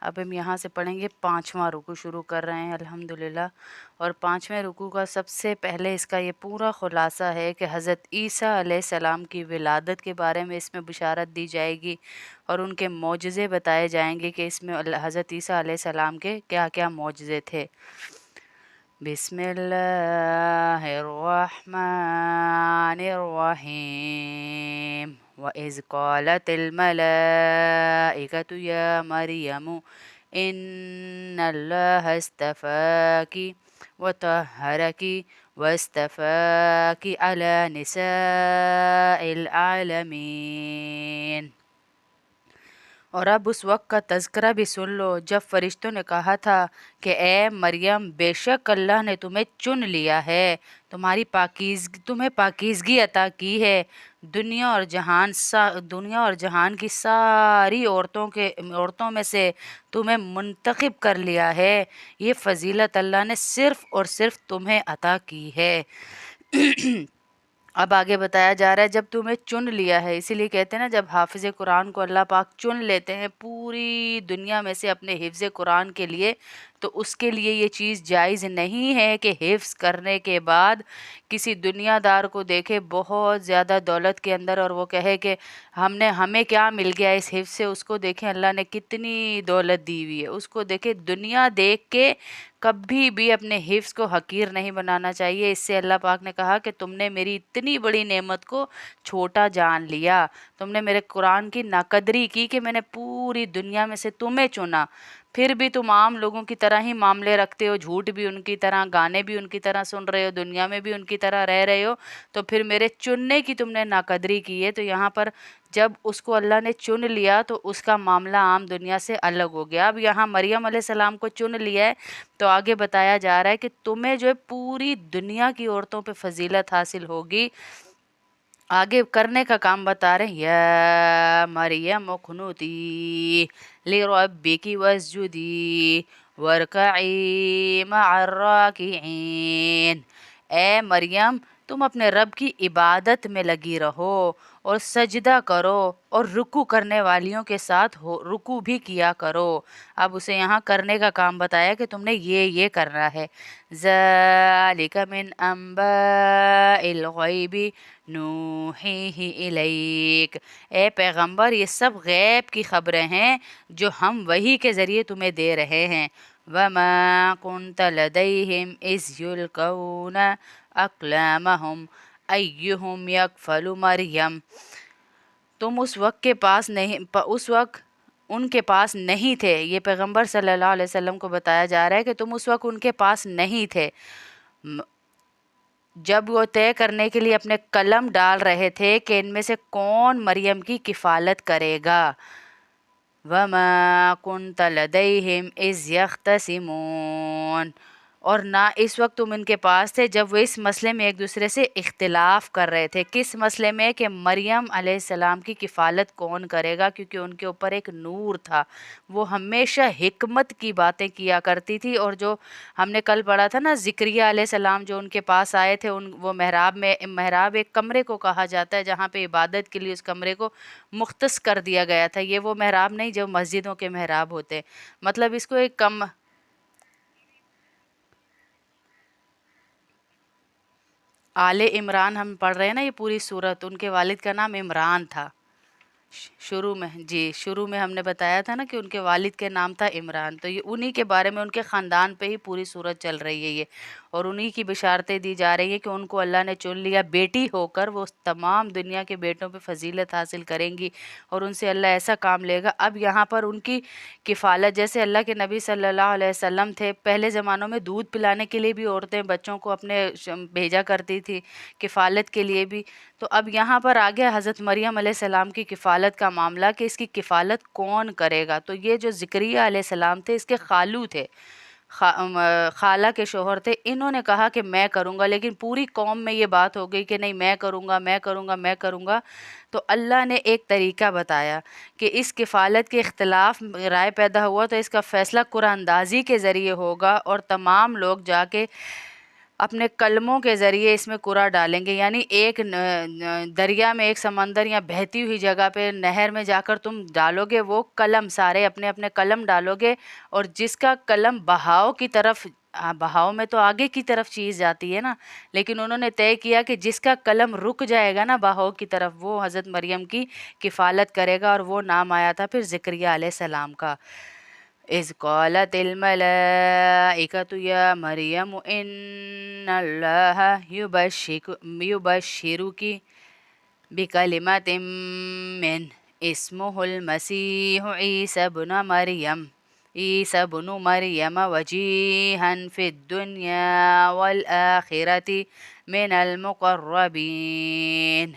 اب ہم یہاں سے پڑھیں گے 5واں رکوع شروع کر رہے ہیں الحمدللہ۔ اور 5ویں رکوع کا سب سے پہلے اس کا یہ پورا خلاصہ ہے کہ حضرت عیسیٰ علیہ السلام کی ولادت کے بارے میں اس میں بشارت دی جائے گی اور ان کے معجزے بتائے جائیں گے کہ اس میں حضرت عیسیٰ علیہ السلام کے کیا کیا معجزے تھے۔ بسم اللہ الرحمن الرحیم وَإِذْ قَالَتِ الْمَلَائِكَةُ يَا مَرْيَمُ إِنَّ اللَّهَ اصْطَفَاكِ وَطَهَّرَكِ وَاصْطَفَاكِ عَلَى نِسَاءِ الْعَالَمِينَ۔ اور اب اس وقت کا تذکرہ بھی سن لو جب فرشتوں نے کہا تھا کہ اے مریم، بے شک اللہ نے تمہیں چن لیا ہے، تمہیں پاکیزگی عطا کی ہے، دنیا اور جہان کی ساری عورتوں میں سے تمہیں منتخب کر لیا ہے۔ یہ فضیلت اللہ نے صرف اور صرف تمہیں عطا کی ہے۔ اب آگے بتایا جا رہا ہے جب تمہیں چن لیا ہے، اسی لیے کہتے ہیں نا جب حافظ قرآن کو اللہ پاک چن لیتے ہیں پوری دنیا میں سے اپنے حفظ قرآن کے لیے، تو اس کے لیے یہ چیز جائز نہیں ہے کہ حفظ کرنے کے بعد کسی دنیا دار کو دیکھے بہت زیادہ دولت کے اندر اور وہ کہے کہ ہمیں کیا مل گیا اس حفظ سے۔ اس کو دیکھیں اللہ نے کتنی دولت دی ہوئی ہے، اس کو دیکھیں دنیا دیکھ کے کبھی بھی اپنے حفظ کو حقیر نہیں بنانا چاہیے۔ اس سے اللہ پاک نے کہا کہ تم نے میری اتنی بڑی نعمت کو چھوٹا جان لیا، تم نے میرے قرآن کی ناقدری کی کہ میں نے پوری دنیا میں سے تمہیں چنا، پھر بھی تم عام لوگوں کی طرح ہی معاملے رکھتے ہو، جھوٹ بھی ان کی طرح، گانے بھی ان کی طرح سن رہے ہو، دنیا میں بھی ان کی طرح رہ رہے ہو، تو پھر میرے چننے کی تم نے ناقدری کی ہے۔ تو یہاں پر جب اس کو اللہ نے چن لیا تو اس کا معاملہ عام دنیا سے الگ ہو گیا۔ اب یہاں مریم علیہ السلام کو چن لیا ہے تو آگے بتایا جا رہا ہے کہ تمہیں جو ہے پوری دنیا کی عورتوں پہ فضیلت حاصل ہوگی۔ آگے کرنے کا کام بتا رہے ہیں، یا مریم اقنتی لربک واسجدی وارکعی مع الراکعین۔ اے مریم، تم اپنے رب کی عبادت میں لگی رہو اور سجدہ کرو اور رکوع کرنے والیوں کے ساتھ رکوع بھی کیا کرو۔ اب اسے یہاں کرنے کا کام بتایا کہ تم نے یہ کرنا ہے۔ ذالک من انباء الغیب نوحیہ الیک۔ اے پیغمبر، یہ سب غیب کی خبریں ہیں جو ہم وحی کے ذریعے تمہیں دے رہے ہیں۔ وما كنت لديهم اذ يلقون اقلامهم ایہم یکفل مریم۔ تم اس وقت ان کے پاس نہیں تھے۔ یہ پیغمبر صلی اللہ علیہ وسلم کو بتایا جا رہا ہے کہ تم اس وقت ان کے پاس نہیں تھے جب وہ طے کرنے کے لیے اپنے قلم ڈال رہے تھے کہ ان میں سے کون مریم کی کفالت کرے گا۔ وَمَا كُنْتَ لَدَيْهِمْ إِذْ يَخْتَصِمُونَ۔ اور نہ اس وقت تم ان کے پاس تھے جب وہ اس مسئلے میں ایک دوسرے سے اختلاف کر رہے تھے۔ کس مسئلے میں؟ کہ مریم علیہ السلام کی کفالت کون کرے گا، کیونکہ ان کے اوپر ایک نور تھا، وہ ہمیشہ حکمت کی باتیں کیا کرتی تھی۔ اور جو ہم نے کل پڑھا تھا نا زکریا علیہ السلام جو ان کے پاس آئے تھے، وہ محراب ایک کمرے کو کہا جاتا ہے جہاں پہ عبادت کے لیے اس کمرے کو مختص کر دیا گیا تھا۔ یہ وہ محراب نہیں جو مسجدوں کے محراب ہوتے، مطلب اس کو ایک آل عمران ہم پڑھ رہے ہیں نا، یہ پوری سورت، ان کے والد کا نام عمران تھا۔ شروع میں ہم نے بتایا تھا نا کہ ان کے والد کے نام تھا عمران، تو یہ انہی کے بارے میں، ان کے خاندان پہ ہی پوری سورت چل رہی ہے یہ، اور انہی کی بشارتیں دی جا رہی ہیں کہ ان کو اللہ نے چن لیا بیٹی ہو کر، وہ تمام دنیا کے بیٹوں پہ فضیلت حاصل کریں گی اور ان سے اللہ ایسا کام لے گا۔ اب یہاں پر ان کی کفالت، جیسے اللہ کے نبی صلی اللہ علیہ وسلم تھے، پہلے زمانوں میں دودھ پلانے کے لیے بھی عورتیں بچوں کو اپنے بھیجا کرتی تھی، کفالت کے لیے بھی۔ تو اب یہاں پر آ گیا حضرت مریم علیہ السلام کی کفالت کا معاملہ کہ اس کی کفالت کون کرے گا۔ تو یہ جو زکریا علیہ السلام تھے، اس کے خالو تھے، خالہ کے شوہر تھے، انہوں نے کہا کہ میں کروں گا، لیکن پوری قوم میں یہ بات ہو گئی کہ نہیں، میں کروں گا۔ تو اللہ نے ایک طریقہ بتایا کہ اس کفالت کے اختلاف رائے پیدا ہوا تو اس کا فیصلہ قرآن اندازی کے ذریعے ہوگا، اور تمام لوگ جا کے اپنے کلموں کے ذریعے اس میں قرآن ڈالیں گے، یعنی ایک دریا میں، ایک سمندر یا بہتی ہوئی جگہ پہ نہر میں جا کر تم ڈالو گے وہ قلم، سارے اپنے اپنے قلم ڈالو گے، اور جس کا قلم بہاؤ کی طرف، بہاؤ میں تو آگے کی طرف چیز جاتی ہے نا، لیکن انہوں نے طے کیا کہ جس کا قلم رک جائے گا نا بہاؤ کی طرف، وہ حضرت مریم کی کفالت کرے گا، اور وہ نام آیا تھا پھر زکریا علیہ السلام کا۔ اذ قالت الملائکۃ یا مریم ان اللہ یبشرک بکلمۃ من اسمہ المسیح عیسی بن مریم وجیہا فی الدنیا والآخرۃ من المقربین۔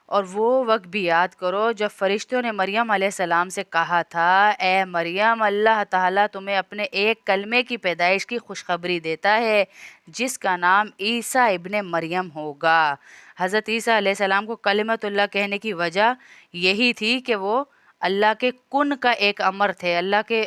اور وہ وقت بھی یاد کرو جب فرشتوں نے مریم علیہ السلام سے کہا تھا، اے مریم، اللہ تعالیٰ تمہیں اپنے ایک کلمے کی پیدائش کی خوشخبری دیتا ہے جس کا نام عیسیٰ ابن مریم ہوگا۔ حضرت عیسیٰ علیہ السلام کو کلمۃ اللہ کہنے کی وجہ یہی تھی کہ وہ اللہ کے کن کا ایک امر تھے، اللہ کے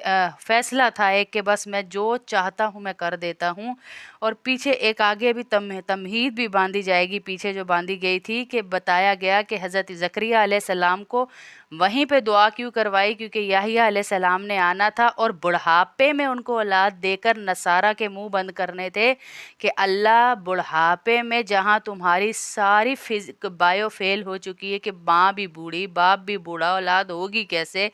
فیصلہ تھا ایک کہ بس میں جو چاہتا ہوں میں کر دیتا ہوں۔ اور پیچھے ایک آگے بھی تمہید بھی باندھی جائے گی، پیچھے جو باندھی گئی تھی کہ بتایا گیا کہ حضرت زکریا علیہ السلام کو وہیں پہ دعا کیوں کروائی، کیونکہ یحییٰ علیہ السلام نے آنا تھا اور بڑھاپے میں ان کو اولاد دے کر نصارہ کے منہ بند کرنے تھے کہ اللہ بڑھاپے میں جہاں تمہاری ساری بایو فیل ہو چکی ہے کہ ماں بھی بوڑھی، باپ بھی بوڑھا، اولاد ہوگی کیسے،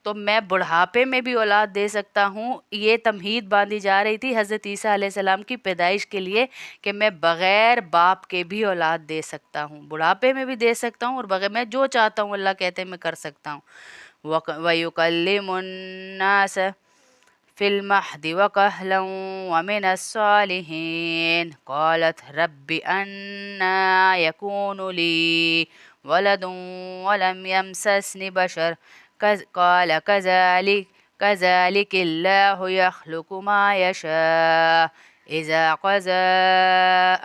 تو میں بڑھاپے میں بھی اولاد دے سکتا ہوں۔ یہ تمہید باندھی جا رہی تھی حضرت عیسیٰ علیہ السلام کی پیدائش کے لیے کہ میں بغیر باپ کے بھی اولاد دے سکتا ہوں، بڑھاپے میں بھی دے سکتا ہوں، اور بغیر میں جو چاہتا ہوں اللہ کہتے ہیں میں کر سکتا ہوں۔ وَيُكَلِّمُ النَّاسَ فِي الْمَهْدِ وَكَهْلًا وَمِنَ الصَّالِحِينَ قَالَتْ رَبِّ أَنَّىٰ يَكُونُ لِي وَلَدٌ وَلَمْ يَمْسَسْنِ بَشَرٌ قال كذلك الله يخلق ما يشاء إذا قضى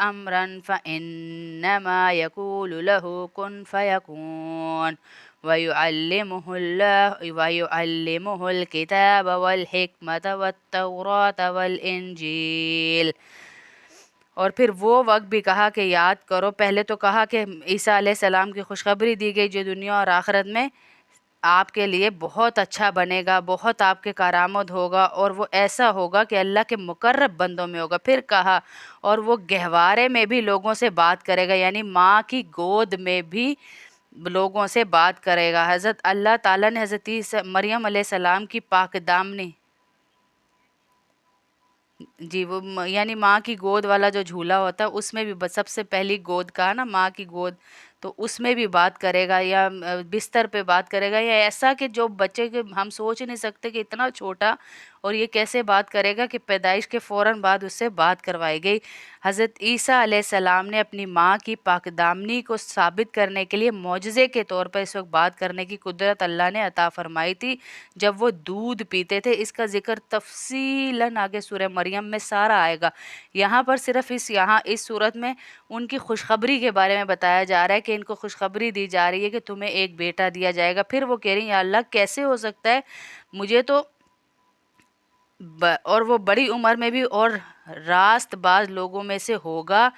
أمرا فإنما يقول له كن فيكون ويعلمه الكتاب والحكمة والتوراة والإنجيل۔ اور پھر وہ وقت بھی کہا کہ یاد کرو، پہلے تو کہا کہ عیسیٰ علیہ السلام کی خوشخبری دی گئی جو دنیا اور آخرت میں آپ کے لیے بہت اچھا بنے گا، بہت آپ کے کارآمد ہوگا، اور وہ ایسا ہوگا کہ اللہ کے مقرب بندوں میں ہوگا۔ پھر کہا اور وہ گہوارے میں بھی لوگوں سے بات کرے گا، یعنی ماں کی گود میں بھی لوگوں سے بات کرے گا۔ حضرت اللہ تعالیٰ نے حضرت مریم علیہ السلام کی پاک دامنی، جی وہ یعنی ماں کی گود والا جو جھولا ہوتا ہے اس میں بھی سب سے پہلی گود کہا نا ماں کی گود، تو اس میں بھی بات کرے گا، یا بستر پہ بات کرے گا، یا ایسا کہ جو بچے کے ہم سوچ نہیں سکتے کہ اتنا چھوٹا اور یہ کیسے بات کرے گا کہ پیدائش کے فوراً بعد اس سے بات کروائی گئی۔ حضرت عیسیٰ علیہ السلام نے اپنی ماں کی پاک دامنی کو ثابت کرنے کے لیے معجزے کے طور پر اس وقت بات کرنے کی قدرت اللہ نے عطا فرمائی تھی جب وہ دودھ پیتے تھے۔ اس کا ذکر تفصیلاً آگے سورہ مریم میں سارا آئے گا، یہاں پر صرف اس صورت میں ان کی خوشخبری کے بارے میں بتایا جا رہا ہے کہ ان کو خوشخبری دی جا رہی ہے کہ تمہیں ایک بیٹا دیا جائے گا۔ پھر وہ کہہ رہی ہیں یا اللہ کیسے ہو سکتا ہے، مجھے تو اور وہ بڑی عمر میں بھی اور راست باز لوگوں میں سے ہوگا،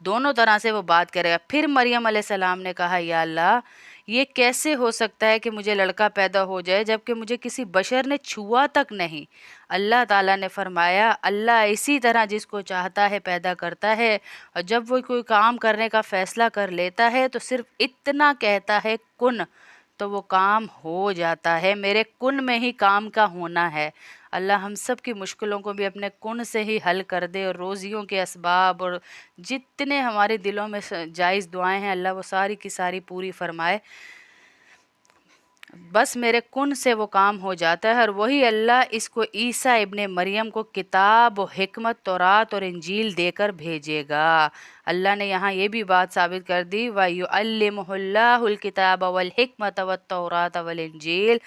دونوں طرح سے وہ بات کرے گا۔ پھر مریم علیہ السلام نے کہا یا اللہ یہ کیسے ہو سکتا ہے کہ مجھے لڑکا پیدا ہو جائے جبکہ مجھے کسی بشر نے چھوا تک نہیں۔ اللہ تعالیٰ نے فرمایا اللہ اسی طرح جس کو چاہتا ہے پیدا کرتا ہے، اور جب وہ کوئی کام کرنے کا فیصلہ کر لیتا ہے تو صرف اتنا کہتا ہے کن، تو وہ کام ہو جاتا ہے۔ میرے کن میں ہی کام کا ہونا ہے۔ اللہ ہم سب کی مشکلوں کو بھی اپنے کن سے ہی حل کر دے، اور روزیوں کے اسباب اور جتنے ہمارے دلوں میں جائز دعائیں ہیں اللہ وہ ساری کی ساری پوری فرمائے۔ بس میرے کن سے وہ کام ہو جاتا ہے، اور وہی اللہ اس کو عیسیٰ ابن مریم کو کتاب و حکمت، تورات اور انجیل دے کر بھیجے گا۔ اللہ نے یہاں یہ بھی بات ثابت کر دی وَيُعَلِّمُهُ اللَّهُ الْكِتَابَ وَالْحِكْمَةَ وَالتَّوْرَاةَ وَالْإِنجِيلَ،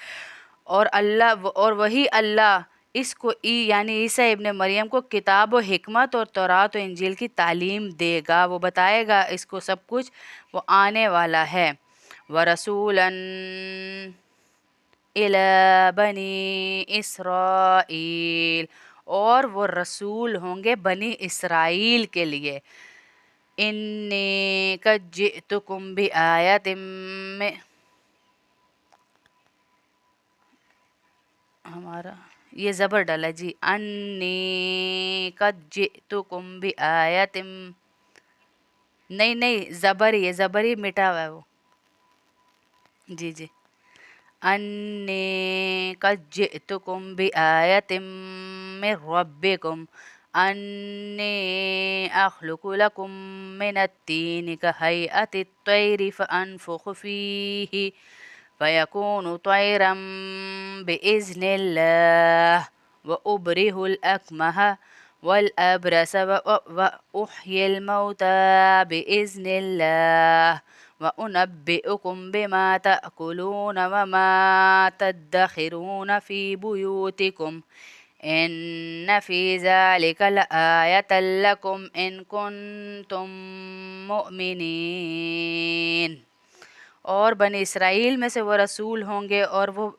اور وہی اللہ اس کو یعنی عیسیٰ ابن مریم کو کتاب و حکمت اور تورات و انجیل کی تعلیم دے گا، وہ بتائے گا اس کو سب کچھ، وہ آنے والا ہے۔ وَرَسُولًا إِلَى بَنِي إِسْرَائِيلَ، اور وہ رسول ہوں گے بنی اسرائیل کے لیے. انی قد جئتکم بآیت میں ہمارا یہ زبر ڈالا جی. انی قد جئتکم بآیت نہیں زبری مٹا ہوا ہے وہ. جی جی. انی قد جئتکم بآیت من ربکم انی اخلق لکم من الطین کہیئت الطیر فانفخ فیہ فیکون طیرا بإذن اللہ وأبرئ الأکمہ والأبرص وأحيي الموتى بإذن الله وأنبئكم بما تأكلون وما تدخرون في بيوتكم إن في ذلك لآية لكم إن كنتم مؤمنين. اور بنی اسرائیل میں سے وہ رسول ہوں گے اور وہ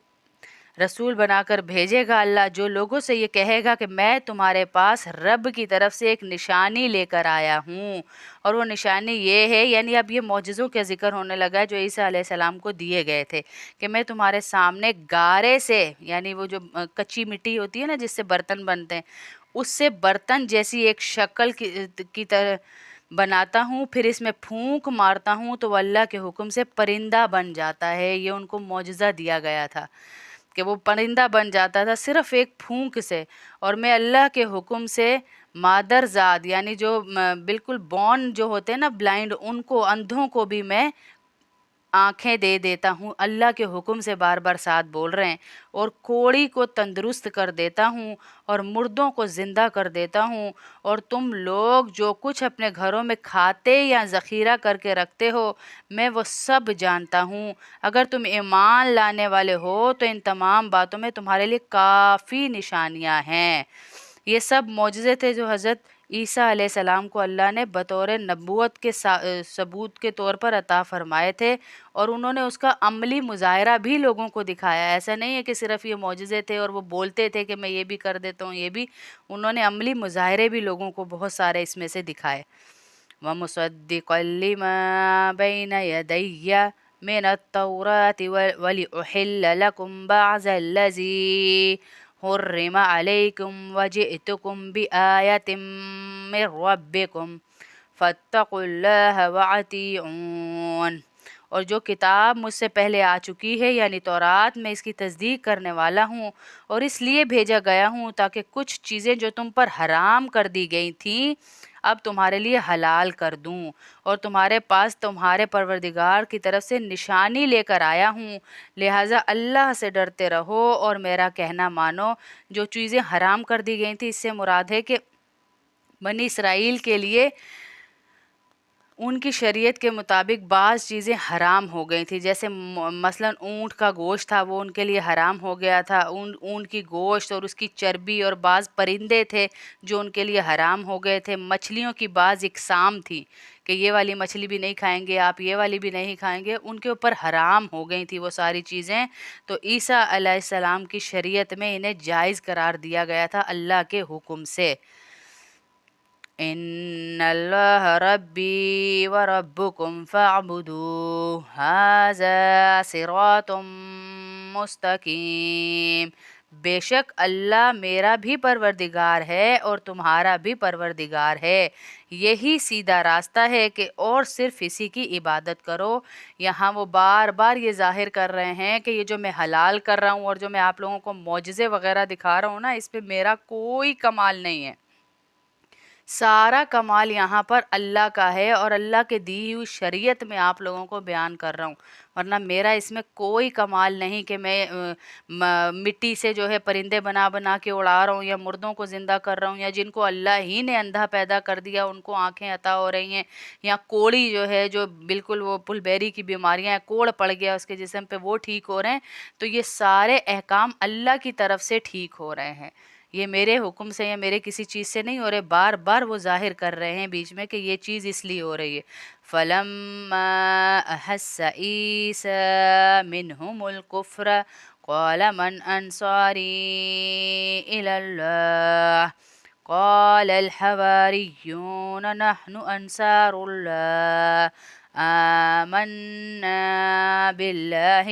رسول بنا کر بھیجے گا اللہ جو لوگوں سے یہ کہے گا کہ میں تمہارے پاس رب کی طرف سے ایک نشانی لے کر آیا ہوں. اور وہ نشانی یہ ہے، یعنی اب یہ معجزوں کا ذکر ہونے لگا ہے جو عیسیٰ علیہ السلام کو دیے گئے تھے کہ میں تمہارے سامنے گارے سے، یعنی وہ جو کچی مٹی ہوتی ہے نا جس سے برتن بنتے ہیں، اس سے برتن جیسی ایک شکل کی طرح بناتا ہوں، پھر اس میں پھونک مارتا ہوں تو وہ اللہ کے حکم سے پرندہ بن جاتا ہے. یہ ان کو معجزہ دیا گیا تھا کہ وہ پرندہ بن جاتا تھا صرف ایک پھونک سے. اور میں اللہ کے حکم سے مادر زاد، یعنی جو بالکل بون جو ہوتے ہیں نا بلائنڈ، ان کو، اندھوں کو بھی میں آنکھیں دے دیتا ہوں. اللہ کے حکم سے بار بار ساتھ بول رہے ہیں. اور کوڑی کو تندرست کر دیتا ہوں اور مردوں کو زندہ کر دیتا ہوں. اور تم لوگ جو کچھ اپنے گھروں میں کھاتے یا ذخیرہ کر کے رکھتے ہو میں وہ سب جانتا ہوں. اگر تم ایمان لانے والے ہو تو ان تمام باتوں میں تمہارے لیے کافی نشانیاں ہیں. یہ سب معجزے تھے جو حضرت عیسیٰ علیہ السلام کو اللہ نے بطور نبوت کے ثبوت کے طور پر عطا فرمائے تھے. اور انہوں نے اس کا عملی مظاہرہ بھی لوگوں کو دکھایا. ایسا نہیں ہے کہ صرف یہ معجزے تھے اور وہ بولتے تھے کہ میں یہ بھی کر دیتا ہوں یہ بھی. انہوں نے عملی مظاہرے بھی لوگوں کو بہت سارے اس میں سے دکھائے. وَمُصَدِّقًا لِمَا بَيْنَ يَدَيَّ مِنَ التَّوْرَاةِ وَلِأُحِلَّ لَكُمْ بَعْضَ الَّذِي حُرِّمَ عَلَيْكُمْ وَجِئْتُكُمْ بِآيَةٍ مِّن رَّبِّكُمْ فَاتَّقُوا اللَّهَ وَأَطِیعُونِ. اور جو کتاب مجھ سے پہلے آ چکی ہے یعنی تورات، میں اس کی تصدیق کرنے والا ہوں اور اس لیے بھیجا گیا ہوں تاکہ کچھ چیزیں جو تم پر حرام کر دی گئی تھیں اب تمہارے لیے حلال کر دوں. اور تمہارے پاس تمہارے پروردگار کی طرف سے نشانی لے کر آیا ہوں، لہٰذا اللہ سے ڈرتے رہو اور میرا کہنا مانو. جو چیزیں حرام کر دی گئی تھیں اس سے مراد ہے کہ بنی اسرائیل کے لیے ان کی شریعت کے مطابق بعض چیزیں حرام ہو گئی تھی. جیسے مثلا اونٹ کا گوشت تھا وہ ان کے لیے حرام ہو گیا تھا. اونٹ کی گوشت اور اس کی چربی، اور بعض پرندے تھے جو ان کے لیے حرام ہو گئے تھے. مچھلیوں کی بعض اقسام تھی کہ یہ والی مچھلی بھی نہیں کھائیں گے آپ، یہ والی بھی نہیں کھائیں گے، ان کے اوپر حرام ہو گئی تھی وہ ساری چیزیں. تو عیسیٰ علیہ السلام کی شریعت میں انہیں جائز قرار دیا گیا تھا اللہ کے حکم سے. ان اللہ ربی و ربکم فاعبدوہ ھذا صراط مستقیم. بے شک اللہ میرا بھی پروردگار ہے اور تمہارا بھی پروردگار ہے، یہی سیدھا راستہ ہے کہ اور صرف اسی کی عبادت کرو. یہاں وہ بار بار یہ ظاہر کر رہے ہیں کہ یہ جو میں حلال کر رہا ہوں اور جو میں آپ لوگوں کو معجزے وغیرہ دکھا رہا ہوں نا، اس پہ میرا کوئی کمال نہیں ہے. سارا کمال یہاں پر اللہ کا ہے اور اللہ کے دی ہوئی شریعت میں آپ لوگوں کو بیان کر رہا ہوں. ورنہ میرا اس میں کوئی کمال نہیں کہ میں مٹی سے جو ہے پرندے بنا بنا کے اڑا رہا ہوں یا مردوں کو زندہ کر رہا ہوں، یا جن کو اللہ ہی نے اندھا پیدا کر دیا ان کو آنکھیں عطا ہو رہی ہیں، یا کوڑی جو ہے جو بالکل وہ پل بیری کی بیماریاں ہیں، کوڑ پڑ گیا اس کے جسم پہ، وہ ٹھیک ہو رہے ہیں. تو یہ سارے احکام اللہ کی طرف سے ٹھیک ہو رہے ہیں، یہ میرے حکم سے یا میرے کسی چیز سے نہیں ہو رہے. بار بار وہ ظاہر کر رہے ہیں بیچ میں کہ یہ چیز اس لیے ہو رہی ہے. فَلَمَّا أَحَسَّ عِيسَىٰ مِنْهُمُ الْكُفْرَ قال من انصاری الی اللہ قال الحواریون نحن انصار اللہ آمنا باللہ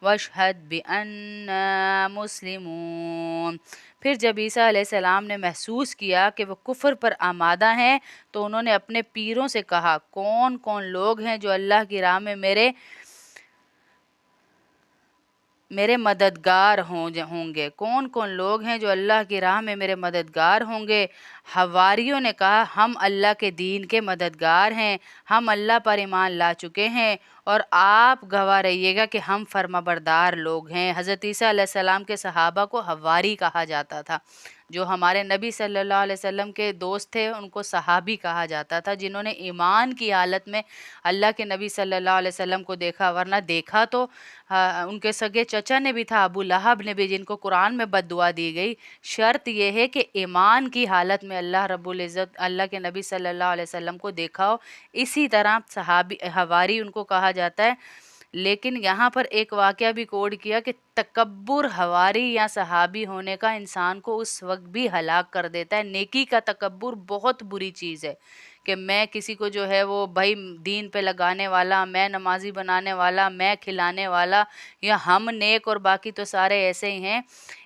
واشہد بأننا مسلمون۔ پھر جب عیسیٰ علیہ السلام نے محسوس کیا کہ وہ کفر پر آمادہ ہیں تو انہوں نے اپنے پیروں سے کہا کون کون لوگ ہیں جو اللہ کی راہ میں میرے مددگار ہوں گے، کون کون لوگ ہیں جو اللہ کی راہ میں میرے مددگار ہوں گے؟ حواریوں نے کہا ہم اللہ کے دین کے مددگار ہیں، ہم اللہ پر ایمان لا چکے ہیں اور آپ گواہ رہیے گا کہ ہم فرما بردار لوگ ہیں۔ حضرت عیسیٰ علیہ السلام کے صحابہ کو حواری کہا جاتا تھا۔ جو ہمارے نبی صلی اللہ علیہ وسلم کے دوست تھے ان کو صحابی کہا جاتا تھا، جنہوں نے ایمان کی حالت میں اللہ کے نبی صلی اللہ علیہ وسلم کو دیکھا، ورنہ دیکھا تو ان کے سگے چچا نے بھی تھا، ابو لہب نے بھی، جن کو قرآن میں بد دعا دی گئی۔ شرط یہ ہے کہ ایمان کی حالت میں اللہ رب العزت اللہ کے نبی صلی اللہ علیہ وسلم کو دیکھا ہو، اسی طرح صحابی حواری ان کو کہا جاتا ہے۔ لیکن یہاں پر ایک واقعہ بھی کوڈ کیا کہ تکبر حواری یا صحابی ہونے کا انسان کو اس وقت بھی ہلاک کر دیتا ہے۔ نیکی کا تکبر بہت بری چیز ہے کہ میں کسی کو جو ہے وہ بھائی دین پہ لگانے والا، میں نمازی بنانے والا، میں کھلانے والا، یا ہم نیک اور باقی تو سارے ایسے ہی ہیں۔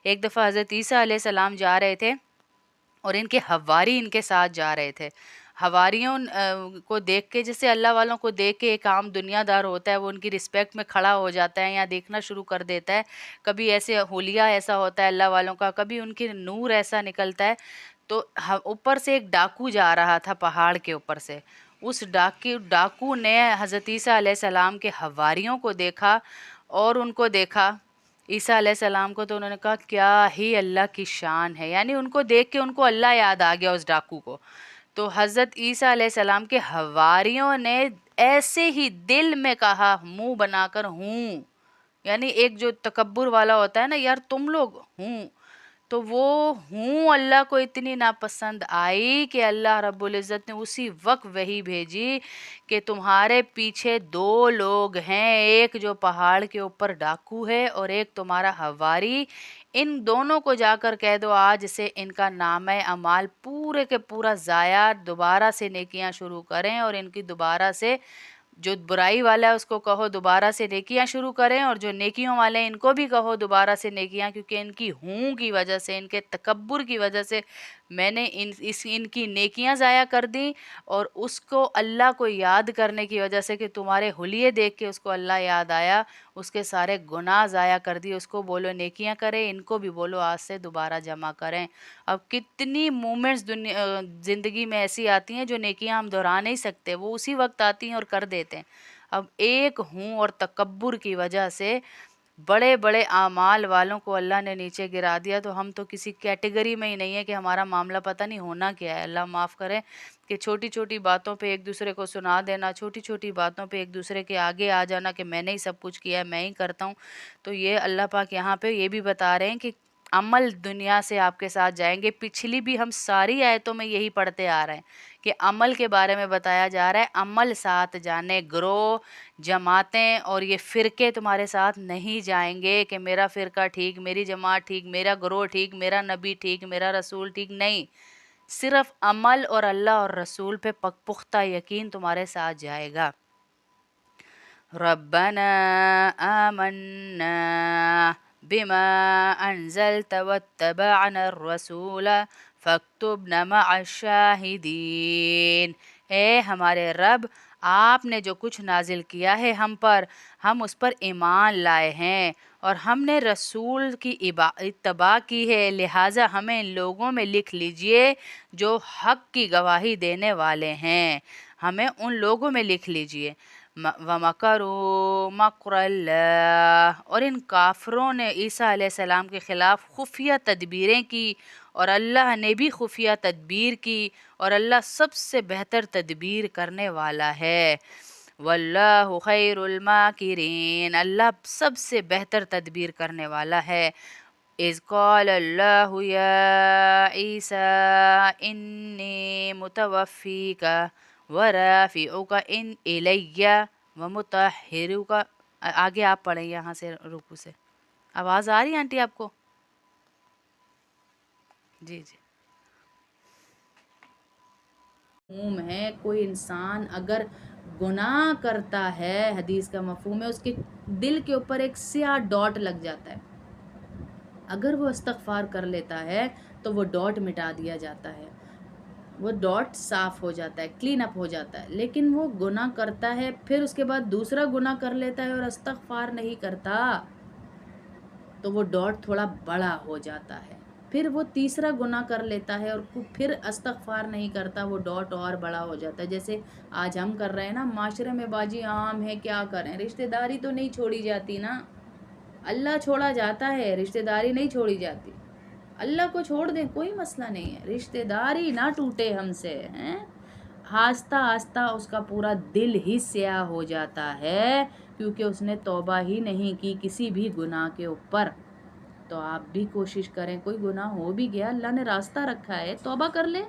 ایک دفعہ حضرت عیسیٰ علیہ السلام جا رہے تھے اور ان کے حواری ان کے ساتھ جا رہے تھے۔ حواریوں کو دیکھ کے، جیسے اللہ والوں کو دیکھ کے ایک عام دنیا دار ہوتا ہے وہ ان کی رسپیکٹ میں کھڑا ہو جاتا ہے یا دیکھنا شروع کر دیتا ہے، کبھی ایسے حلیہ ایسا ہوتا ہے اللہ والوں کا، کبھی ان کی نور ایسا نکلتا ہے۔ تو اوپر سے ایک ڈاکو جا رہا تھا پہاڑ کے اوپر سے، اس ڈاکو نے حضرت عیسیٰ علیہ السلام کے حواریوں کو دیکھا اور ان کو دیکھا عیسیٰ علیہ السلام کو، تو انہوں نے کہا کیا ہی اللہ کی شان ہے، یعنی ان کو دیکھ کے ان کو اللہ یاد آ گیا اس ڈاکو کو۔ تو حضرت عیسیٰ علیہ السلام کے حواریوں نے ایسے ہی دل میں کہا منہ بنا کر ہوں، یعنی ایک جو تکبر والا ہوتا ہے نا، یار تم لوگ ہوں، تو وہ ہوں اللہ کو اتنی ناپسند آئی کہ اللہ رب العزت نے اسی وقت وحی بھیجی کہ تمہارے پیچھے دو لوگ ہیں، ایک جو پہاڑ کے اوپر ڈاکو ہے اور ایک تمہارا حواری، ان دونوں کو جا کر کہہ دو آج سے ان کا نامہ اعمال پورے کے پورا ضائع، دوبارہ سے نیکیاں شروع کریں، اور ان کی دوبارہ سے جو برائی والا ہے اس کو کہو دوبارہ سے نیکیاں شروع کریں، اور جو نیکیوں والے ہیں ان کو بھی کہو دوبارہ سے نیکیاں، کیونکہ ان کی ہوں کی وجہ سے، ان کے تکبر کی وجہ سے میں نے ان کی نیکیاں ضائع کر دیں، اور اس کو اللہ کو یاد کرنے کی وجہ سے کہ تمہارے حلیے دیکھ کے اس کو اللہ یاد آیا، اس کے سارے گناہ ضائع کر دیے۔ اس کو بولو نیکیاں کریں، ان کو بھی بولو آج سے دوبارہ جمع کریں۔ اب کتنی مومنٹس زندگی میں ایسی آتی ہیں جو نیکیاں ہم دہرا نہیں سکتے، وہ اسی وقت آتی ہیں اور کر دیتے ہیں۔ اب ایک ہوں اور تکبر کی وجہ سے بڑے بڑے اعمال والوں کو اللہ نے نیچے گرا دیا، تو ہم تو کسی کیٹیگری میں ہی نہیں ہے کہ ہمارا معاملہ پتہ نہیں ہونا کیا ہے۔ اللہ معاف کرے کہ چھوٹی چھوٹی باتوں پہ ایک دوسرے کو سنا دینا، چھوٹی چھوٹی باتوں پہ ایک دوسرے کے آگے آ جانا کہ میں نے ہی سب کچھ کیا ہے، میں ہی کرتا ہوں۔ تو یہ اللہ پاک یہاں پہ یہ بھی بتا رہے ہیں کہ عمل دنیا سے آپ کے ساتھ جائیں گے۔ پچھلی بھی ہم ساری آیتوں میں یہی پڑھتے آ رہے ہیں کہ عمل کے بارے میں بتایا جا رہا ہے، عمل ساتھ جانے، گروہ، جماعتیں اور یہ فرقے تمہارے ساتھ نہیں جائیں گے کہ میرا فرقہ ٹھیک، میری جماعت ٹھیک، میرا گروہ ٹھیک، میرا نبی ٹھیک، میرا رسول ٹھیک، نہیں، صرف عمل اور اللہ اور رسول پہ پختہ یقین تمہارے ساتھ جائے گا۔ ربنا آمنا بما انزلت واتبعنا الرسول فاکتبنا مع الشاہدین۔ اے ہمارے رب، آپ نے جو کچھ نازل کیا ہے ہم پر، ہم اس پر ایمان لائے ہیں اور ہم نے رسول کی اتباع کی ہے، لہٰذا ہمیں ان لوگوں میں لکھ لیجئے جو حق کی گواہی دینے والے ہیں، ہمیں ان لوگوں میں لکھ لیجئے۔ وَمَكَرُوا مَكْرَ اللَّهِ، اور ان کافروں نے عیسیٰ علیہ السلام کے خلاف خفیہ تدبیریں کی، اور اللہ نے بھی خفیہ تدبیر کی، اور اللہ سب سے بہتر تدبیر کرنے والا ہے۔ واللہ خیر الماکرین، اللہ سب سے بہتر تدبیر کرنے والا ہے۔ اذ قال اللہ یا عیسیٰ انی متوفیک ورافعک الی ومطہرک۔ آگے آپ پڑھیں یہاں سے رکوع سے۔ آواز آ رہی ہے آنٹی آپ کو؟ جی جی. مفہوم ہے کوئی انسان اگر گناہ کرتا ہے، حدیث کا مفہوم ہے اس کے دل کے اوپر ایک سیاہ ڈاٹ لگ جاتا ہے. اگر وہ استغفار کر لیتا ہے تو وہ ڈاٹ مٹا دیا جاتا ہے، وہ ڈاٹ صاف ہو جاتا ہے، کلین اپ ہو جاتا ہے. لیکن وہ گناہ کرتا ہے، پھر اس کے بعد دوسرا گناہ کر لیتا ہے اور استغفار نہیں کرتا، تو وہ ڈاٹ تھوڑا بڑا ہو جاتا ہے. پھر وہ تیسرا گناہ کر لیتا ہے اور پھر استغفار نہیں کرتا، وہ ڈاٹ اور بڑا ہو جاتا ہے. جیسے آج ہم کر رہے ہیں نا، معاشرے میں باجی عام ہے، کیا کریں، رشتہ داری تو نہیں چھوڑی جاتی نا. اللہ چھوڑا جاتا ہے، رشتہ داری نہیں چھوڑی جاتی. اللہ کو چھوڑ دیں کوئی مسئلہ نہیں ہے، رشتہ داری نہ ٹوٹے ہم سے ہیں. آہستہ آہستہ اس کا پورا دل ہی سیاہ ہو جاتا ہے، کیونکہ اس نے توبہ ہی نہیں کی کسی بھی گناہ کے اوپر. تو آپ بھی کوشش کریں، کوئی گناہ ہو بھی گیا اللہ نے راستہ رکھا ہے، توبہ کر لیں.